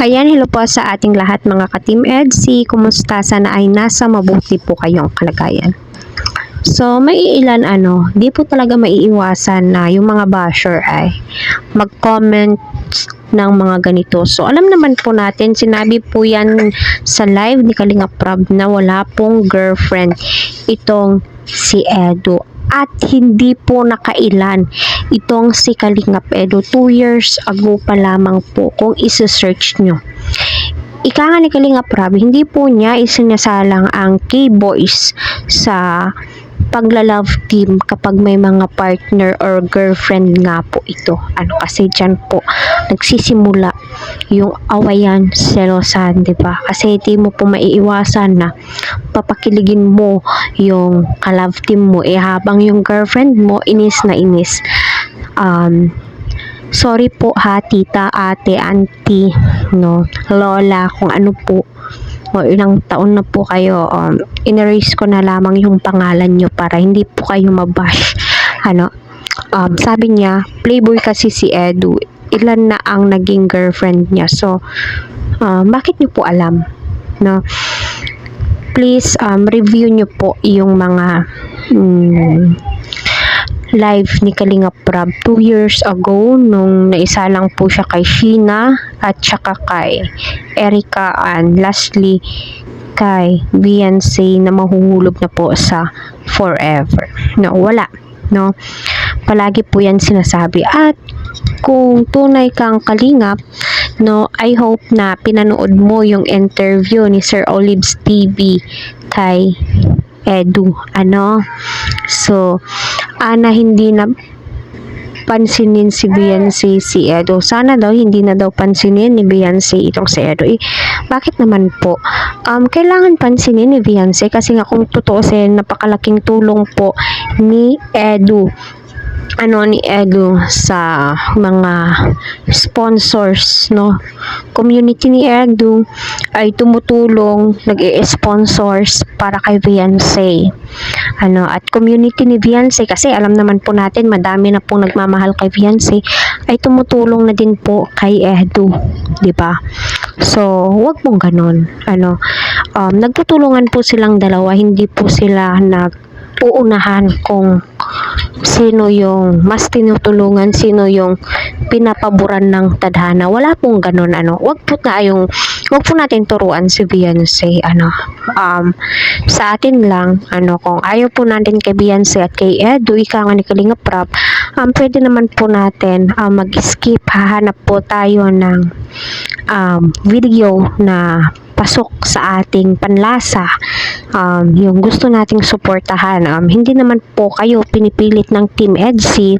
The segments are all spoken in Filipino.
Ayan, hello po sa ating lahat mga ka-Team EDSI. Kumusta? Sana ay nasa mabuti po kayong kalagayan. So, may ilan di po talaga maiiwasan na yung mga basher ay mag-comment ng mga ganito. So, alam naman po natin, sinabi po yan sa live ni Kalinga Prab na wala pong girlfriend itong si Edu. At hindi po nakailan itong si Kalingap Edu. 2 years ago pa lamang po kung isi-search nyo. Ika nga ni Kalingap Prab, hindi po niya isinasalang ang K-boys sa pagla-love team kapag may mga partner or girlfriend nga po ito. Kasi dyan po nagsisimula yung awayan, selosan, di ba? Kasi di mo po maiiwasan na papakiligin mo yung ka-love team mo habang yung girlfriend mo inis na inis. Sorry po ha, tita, ate, auntie, lola, kung ano po, o ilang taon na po kayo, in-erase ko na lamang yung pangalan nyo para hindi po kayo mabash. Sabi niya, playboy kasi si Edu, ilan na ang naging girlfriend niya. So, bakit nyo po alam? Please, review nyo po yung mga live ni Kalinga Prab 2 years ago nung naisa lang po siya kay Sheena at saka kay Erica and lastly kay Beyonce na mahuhulog na po sa forever. Wala. Palagi po yan sinasabi. At kung tunay kang Kalingap, I hope na pinanood mo yung interview ni Sir Olives TV kay Edu. So, hindi na pansinin si Beyonce si Edu. Sana daw hindi na daw pansinin ni Beyonce itong si Edu. Bakit naman po? Kailangan pansinin ni Beyonce kasi nga kung tutuusin, napakalaking tulong po ni Edu sa mga sponsors, community ni Edu ay tumutulong, nag-i-sponsors para kay Beyonce. At community ni Beyonce, kasi alam naman po natin madami na pong nagmamahal kay Beyonce, ay tumutulong na din po kay Edu, di ba? So, wag mong ganun. Nagtutulungan po silang dalawa, hindi po sila uunahan kung sino yung mas tinutulungan, sino yung pinapaboran ng tadhana. Wala pong ganun. Wag po natin turuan si Beyonce. Sa atin lang, kung ayaw po natin kay Beyonce at kay Edu, ika nga ni Kalinga Prab, pwede naman po natin mag-skip. Hahanap po tayo ng video na pasok sa ating panlasa, yung gusto nating suportahan. Hindi naman po kayo pinipilit ng Team EDSI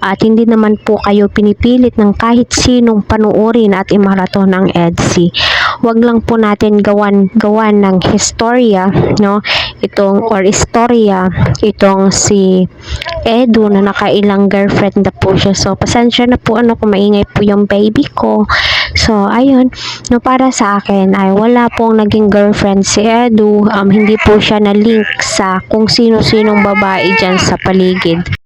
at hindi naman po kayo pinipilit ng kahit sinong panuorin at imaraton ng EDSI. Wag lang po natin gawan ng istorya, itong si Edu na nakailang girlfriend na po siya. So, pasensya na po kung maingay po yung baby ko. So, ayun, para sa akin ay wala pong naging girlfriend si Edu. Hindi po siya na-link sa kung sino-sinong babae dyan sa paligid.